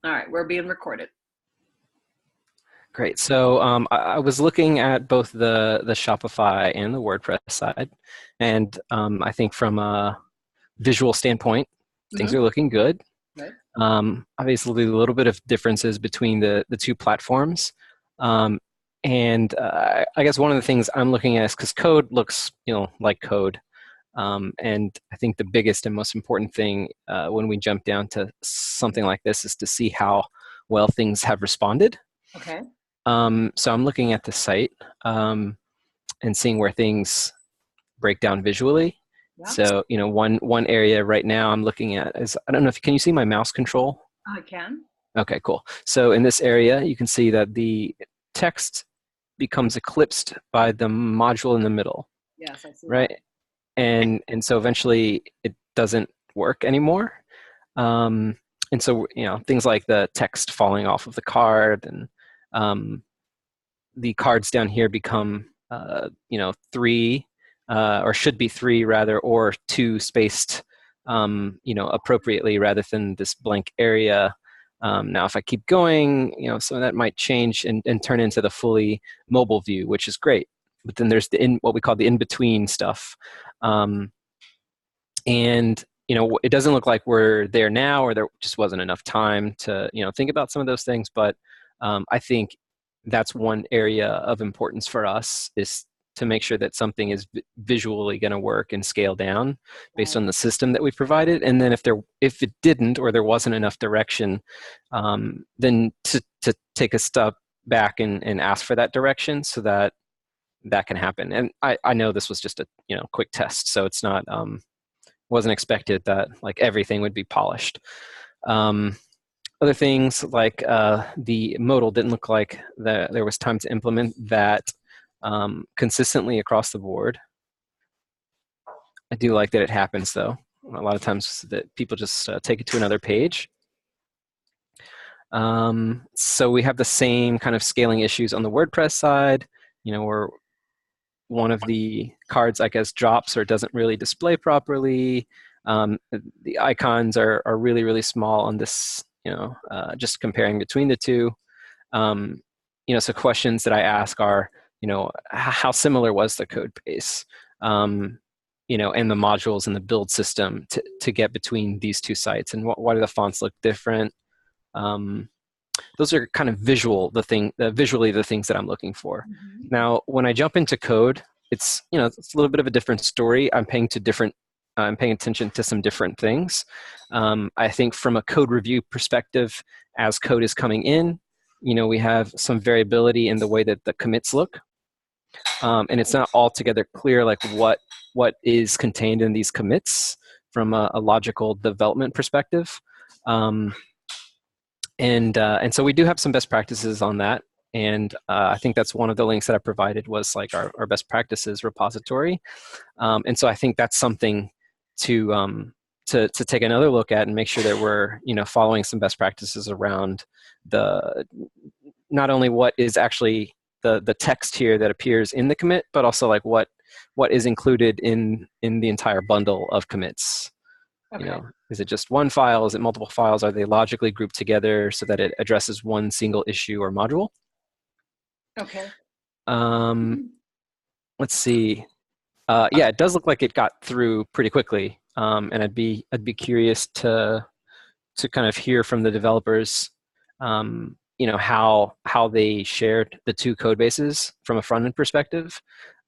All right, we're being recorded. Great. So I was looking at both the Shopify and the WordPress side, and I think from a visual standpoint, things Mm-hmm. are looking good. Right. Obviously, a little bit of differences between the two platforms, um, and I guess one of the things I'm looking at is because code looks, like code, and I think the biggest and most important thing when we jump down to something like this is to see how well things have responded. Okay. So I'm looking at the site and seeing where things break down visually. Yeah, So, one area right now I'm looking at is, I don't know if, can you see my mouse control? I can. Okay, cool. So in this area, you can see that the text becomes eclipsed by the module in the middle, Yes, I see that. right? And so eventually it doesn't work anymore. Um, and so, things like the text falling off of the card and um, the cards down here become, three, or should be three rather, or two spaced, appropriately rather than this blank area. Now, if I keep going, some of that might change and turn into the fully mobile view, which is great. But then there's what we call the in-between stuff. Um, and it doesn't look like we're there now, or there just wasn't enough time to think about some of those things. But I think that's one area of importance for us, is to make sure that something is visually going to work and scale down based Right. on the system that we provided. And then if it didn't, or there wasn't enough direction, then to take a step back and ask for that direction so that that can happen. And I know this was just a quick test, so it's not wasn't expected that like everything would be polished. Um, Other things like the modal didn't look like there was time to implement that consistently across the board. I do like that it happens though. A lot of times that people just take it to another page. So we have the same kind of scaling issues on the WordPress side, where one of the cards, I guess, drops or doesn't really display properly. The icons are really, really small on this, just comparing between the two. Um, so questions that I ask are, how similar was the code base, and the modules and the build system to get between these two sites, and why do the fonts look different? Um, those are kind of visually the things that I'm looking for. Mm-hmm. Now, when I jump into code, it's a little bit of a different story. I'm paying attention to some different things. I think from a code review perspective, as code is coming in, we have some variability in the way that the commits look, and it's not altogether clear like what is contained in these commits from a logical development perspective. Um, and so we do have some best practices on that, and I think that's one of the links that I provided was like our best practices repository. And so I think that's something to to take another look at and make sure that we're following some best practices around the not only what is actually the text here that appears in the commit, but also like what is included in the entire bundle of commits. Okay. Is it just one file? Is it multiple files? Are they logically grouped together so that it addresses one single issue or module? Okay. Um, let's see. Yeah, it does look like it got through pretty quickly, and I'd be curious to kind of hear from the developers, how they shared the two code bases from a front end perspective.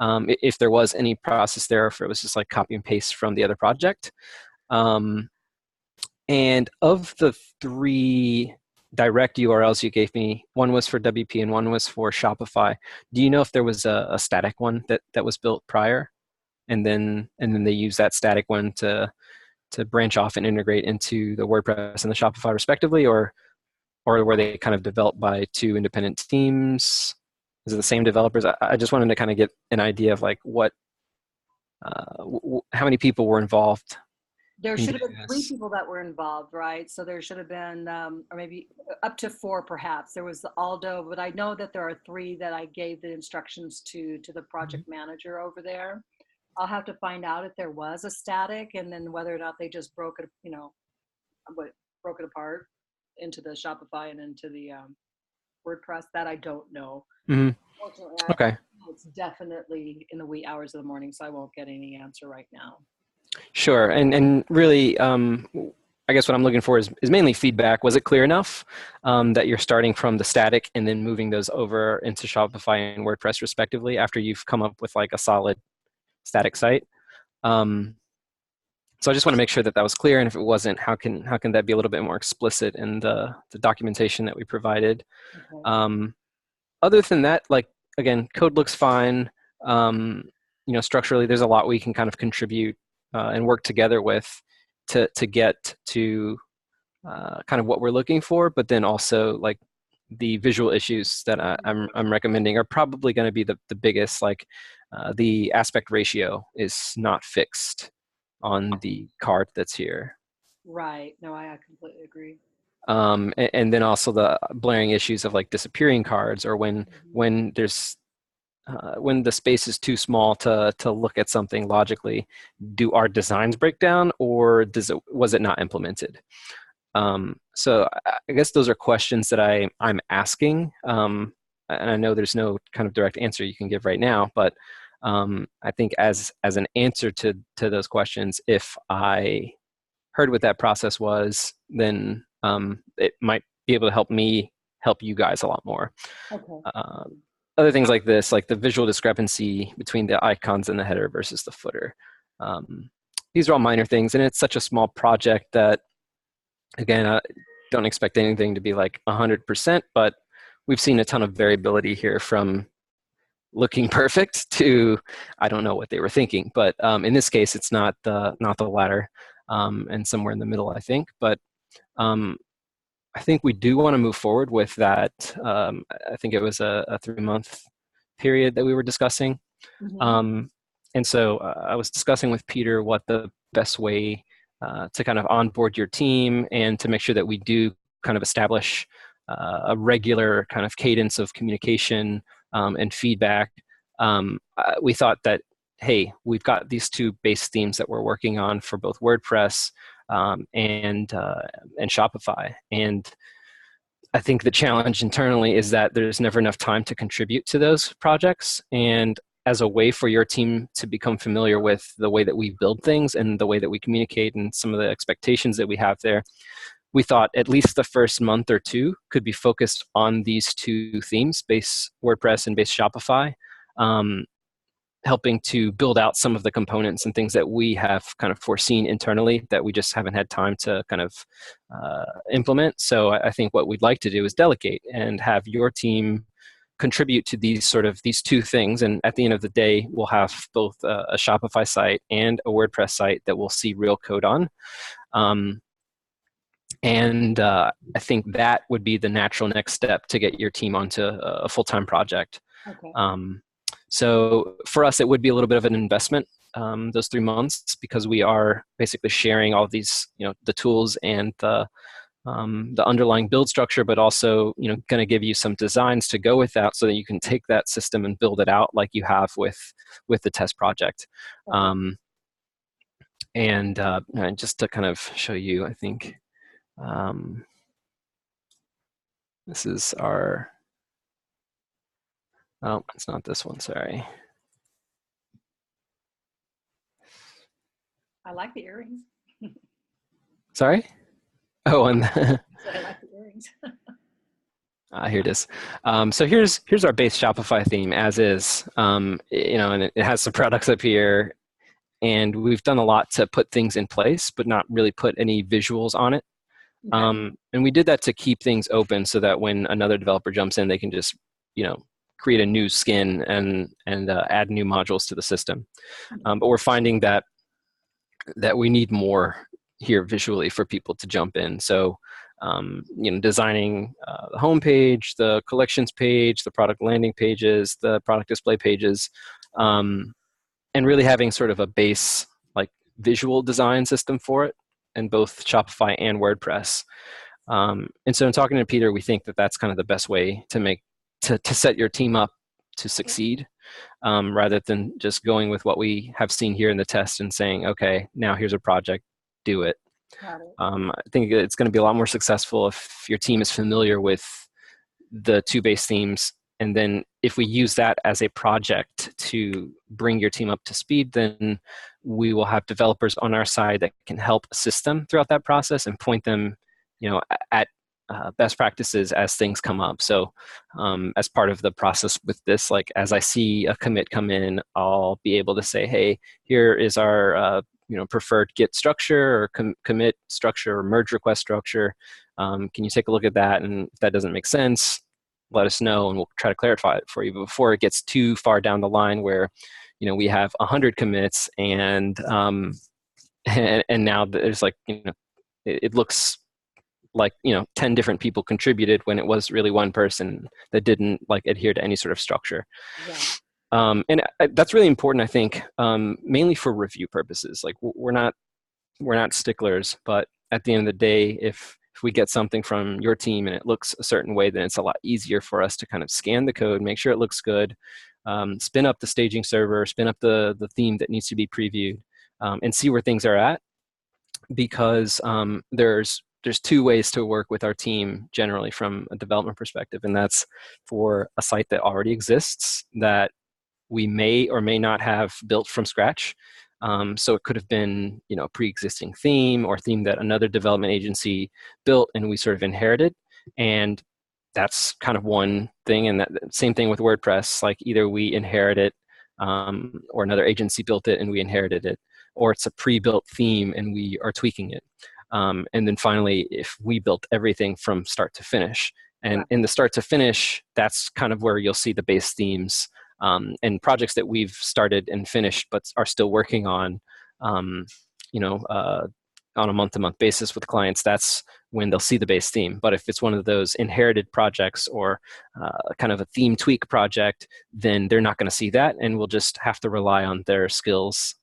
If there was any process there, if it was just like copy and paste from the other project. Um, And of the three direct URLs you gave me, one was for WP and one was for Shopify. Do you know if there was a static one that was built prior, and then they use that static one to branch off and integrate into the WordPress and the Shopify respectively, or were they kind of developed by two independent teams? Is it the same developers? I just wanted to kind of get an idea of like how many people were involved There in should have doing been three this. people that were involved, right? So there should have been, or maybe up to four, perhaps. There was Aldo, but I know that there are three that I gave the instructions to the project manager over there. I'll have to find out if there was a static, and then whether or not they just broke it, what broke it apart. into the Shopify and into the WordPress. That I don't know. Hmm. Fortunately, Okay. it's definitely in the wee hours of the morning, so I won't get any answer right now. Sure. And really, I guess what I'm looking for is mainly feedback. Was it clear enough that you're starting from the static and then moving those over into Shopify and WordPress respectively after you've come up with like a solid static site? So I just want to make sure that that was clear. And if it wasn't, how can that be a little bit more explicit in the documentation that we provided? Okay. Other than that, like again, code looks fine. Structurally, there's a lot we can kind of contribute and work together with to get to kind of what we're looking for. But then also like the visual issues that I'm recommending are probably going to be the biggest. Like the aspect ratio is not fixed on the card that's here. Right. No, I completely agree. And then also the blaring issues of like disappearing cards, or when there's when the space is too small to look at something logically. Do our designs break down, or was it not implemented? So I guess those are questions that I'm asking, and I know there's no kind of direct answer you can give right now, but I think as an answer to those questions, if I heard what that process was, then it might be able to help me help you guys a lot more. Okay. Other things like this, like the visual discrepancy between the icons and the header versus the footer. These are all minor things, and it's such a small project that, again, I don't expect anything to be like 100%, but we've seen a ton of variability here from looking perfect to I don't know what they were thinking. But in this case, it's not the latter, and somewhere in the middle, I think. But I think we do want to move forward with that. I think it was a 3-month period that we were discussing. And so I was discussing with Peter what the best way to kind of onboard your team and to make sure that we do kind of establish a regular kind of cadence of communication and feedback. We thought that, hey, we've got these 2 base themes that we're working on for both WordPress and Shopify. And I think the challenge internally is that there's never enough time to contribute to those projects. And as a way for your team to become familiar with the way that we build things and the way that we communicate and some of the expectations that we have there, we thought at least the first month or 2 could be focused on these 2 themes, base WordPress and base Shopify, helping to build out some of the components and things that we have kind of foreseen internally that we just haven't had time to kind of implement. So I think what we'd like to do is delegate and have your team contribute to these 2 things. And at the end of the day, we'll have both a Shopify site and a WordPress site that we'll see real code on. I think that would be the natural next step to get your team onto a full-time project. Okay. So for us, it would be a little bit of an investment, those 3 months, because we are basically sharing all of these, the tools and the underlying build structure, but also, going to give you some designs to go with that so that you can take that system and build it out like you have with the test project. Okay. And just to kind of show you, I think this is our, oh, it's not this one, sorry. I like the earrings. Sorry? Oh, and I like the earrings. Here it is. So here's our base Shopify theme as is, and it has some products up here, and we've done a lot to put things in place, but not really put any visuals on it. Okay. And we did that to keep things open so that when another developer jumps in, they can just, create a new skin and add new modules to the system. But we're finding that we need more here visually for people to jump in. So, designing the homepage, the collections page, the product landing pages, the product display pages, and really having sort of a base like visual design system for it in both Shopify and WordPress. And so in talking to Peter, we think that that's kind of the best way to set your team up to succeed, rather than just going with what we have seen here in the test and saying, okay, now here's a project, do it. Got it. I think it's going to be a lot more successful if your team is familiar with the two base themes. And then if we use that as a project to bring your team up to speed, then we will have developers on our side that can help assist them throughout that process and point them, at best practices as things come up. So as part of the process with this, like as I see a commit come in, I'll be able to say, hey, here is our preferred Git structure or commit structure or merge request structure. Can you take a look at that? And if that doesn't make sense, let us know and we'll try to clarify it for you. But before it gets too far down the line where, we have 100 commits and now there's like, it looks like 10 different people contributed when it was really one person that didn't like adhere to any sort of structure. Yeah. And that's really important, I think, mainly for review purposes. Like we're not sticklers, but at the end of the day, if we get something from your team and it looks a certain way, then it's a lot easier for us to kind of scan the code, make sure it looks good, spin up the staging server, spin up the theme that needs to be previewed, and see where things are at. Because there's two ways to work with our team generally from a development perspective, and that's for a site that already exists that we may or may not have built from scratch. So it could have been, a pre-existing theme or theme that another development agency built and we sort of inherited. And that's kind of one thing. And that same thing with WordPress, like either we inherit it or another agency built it and we inherited it, or it's a pre-built theme and we are tweaking it. And then finally, if we built everything from start to finish. And in the start to finish, that's kind of where you'll see the base themes and projects that we've started and finished but are still working on, on a month-to-month basis with clients. That's when they'll see the base theme. But if it's one of those inherited projects or kind of a theme tweak project, then they're not going to see that, and we'll just have to rely on their skills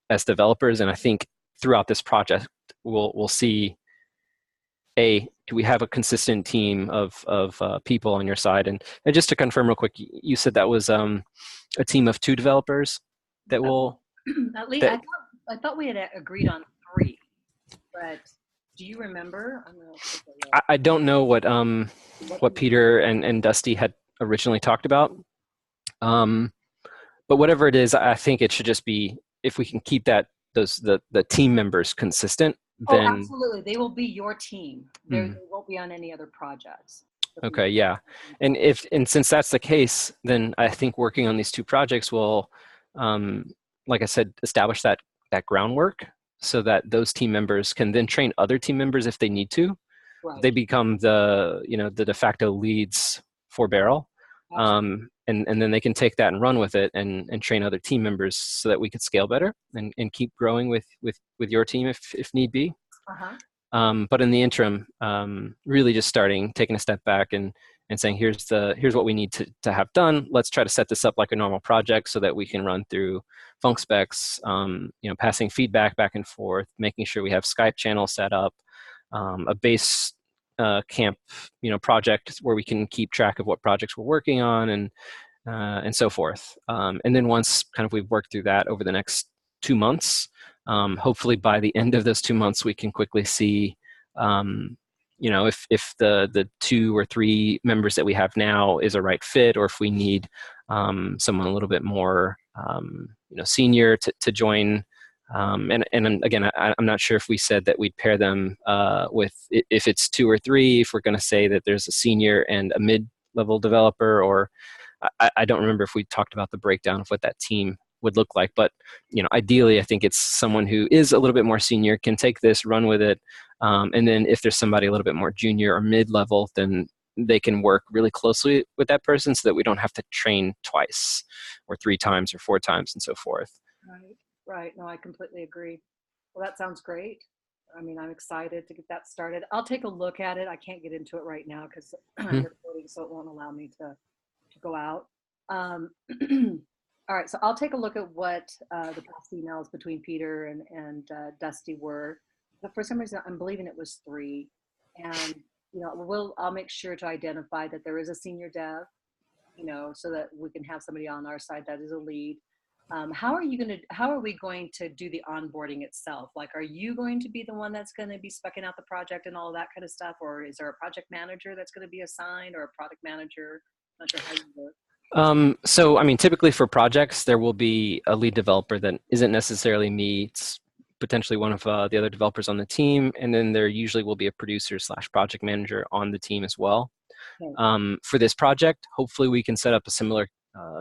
as developers. And I think throughout this project, we'll see, do we have a consistent team of people on your side? And just to confirm real quick, you said that was a team of 2 developers that will. At least I thought we had agreed on 3, but do you remember? I'm gonna take a look. I don't know what Peter and Dusty had originally talked about, but whatever it is, I think it should just be, if we can keep the team members consistent. Then, absolutely, they will be your team. They won't be on any other projects. Okay, yeah, and since that's the case, then I think working on these 2 projects will, like I said, establish that groundwork so that those team members can then train other team members if they need to. Right. They become the de facto leads for Barrel, and then they can take that and run with it and train other team members so that we could scale better and keep growing with your team if need be. But in the interim, really just taking a step back and saying, here's what we need to have done. Let's try to set this up like a normal project so that we can run through func specs, passing feedback back and forth, making sure we have Skype channels set up, a base camp, project where we can keep track of what projects we're working on and so forth. And then once kind of we've worked through that over the next 2 months, hopefully by the end of those 2 months, we can quickly see, if the 2 or 3 members that we have now is a right fit, or if we need someone a little bit more, senior to join. And again, I'm not sure if we said that we'd pair them with, if it's 2 or 3, if we're going to say that there's a senior and a mid-level developer, or I don't remember if we talked about the breakdown of what that team would look like. But ideally, I think it's someone who is a little bit more senior, can take this, run with it, and then if there's somebody a little bit more junior or mid-level, then they can work really closely with that person so that we don't have to train twice or 3 times or 4 times and so forth. Right. No, I completely agree. Well, that sounds great. I mean, I'm excited to get that started. I'll take a look at it. I can't get into it right now because I'm recording, so it won't allow me to go out. All right, so I'll take a look at what the past emails between Peter and Dusty were. But for some reason, I'm believing it was 3. And, I'll make sure to identify that there is a senior dev, so that we can have somebody on our side that is a lead. how are we going to do the onboarding itself? Like, are you going to be the one that's going to be speccing out the project and all of that kind of stuff? Or is there a project manager that's going to be assigned, or a product manager? Not sure how you work. So, I mean, typically for projects, there will be a lead developer that isn't necessarily me. It's potentially one of the other developers on the team. And then there usually will be a producer slash project manager on the team as well. Okay. For this project, hopefully we can set up a similar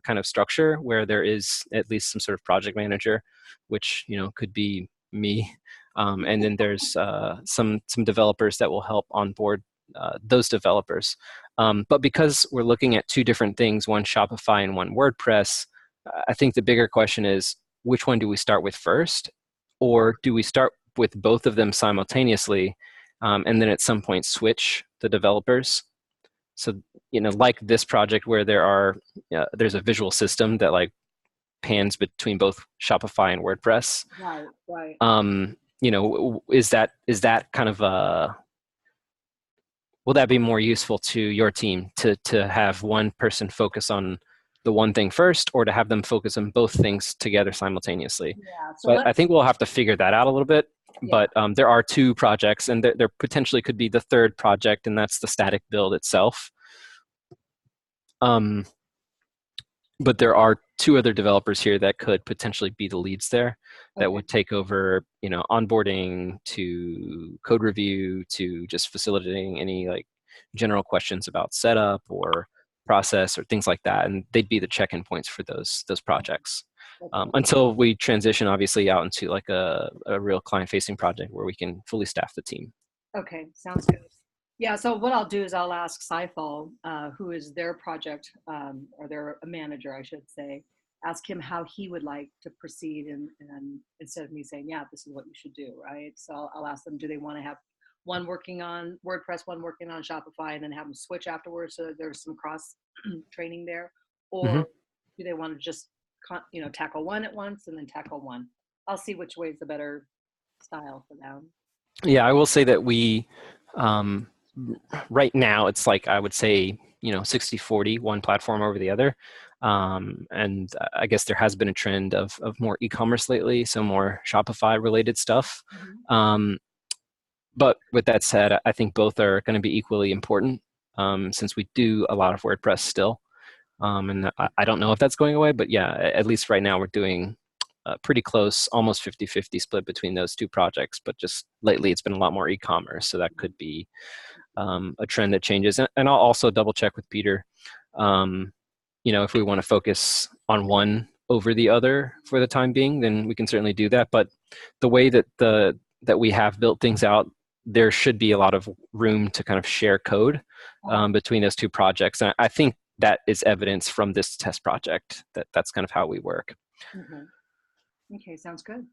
kind of structure where there is at least some sort of project manager, which, you know, could be me. And then there's some developers that will help onboard those developers. But because we're looking at two different things, one Shopify and one WordPress, I think the bigger question is, which one do we start with first? Or do we start with both of them simultaneously and then at some point switch the developers? So, you know, like this project where there's a visual system that like pans between both Shopify and WordPress. Right, right. You know, is that kind of will that be more useful to your team to have one person focus on the one thing first, or to have them focus on both things together simultaneously? Yeah. So So I think we'll have to figure that out a little bit. yeah. But there are two projects, and there potentially could be the third project, and that's the static build itself. But there are two other developers here that could potentially be the leads there, that Okay. would take over, you know, onboarding to code review to just facilitating any like general questions about setup or process or things like that, and they'd be the check-in points for those projects. Okay. Until we transition obviously out into like a real client-facing project where we can fully staff the team. Okay. Sounds good. Yeah. So what I'll do is I'll ask Saiful, who is their project or their manager, I should say, ask him how he would like to proceed, and instead of me saying, yeah, this is what you should do, right? So I'll ask them, do they want to have one working on WordPress, one working on Shopify, and then have them switch afterwards so that there's some cross training there, Hmm. or do they want to just tackle one at once and then tackle one? I'll see which way is the better style for them. Yeah, I will say that we um, right now it's like, I would say, you know, 60-40, one platform over the other. And I guess there has been a trend of more e-commerce lately, so more Shopify related stuff. Mhm. Um, but with that said, I think both are going to be equally important, since we do a lot of WordPress still. And I don't know if that's going away, but yeah, at least right now we're doing pretty close, almost 50-50 split between those two projects. But just lately it's been a lot more e-commerce, so that could be a trend that changes. And I'll also double check with Peter, you know, if we want to focus on one over the other for the time being, then we can certainly do that. But the way that that we have built things out, there should be a lot of room to kind of share code between those two projects. And I think that is evidence from this test project that that's kind of how we work. Mhm. Okay, sounds good.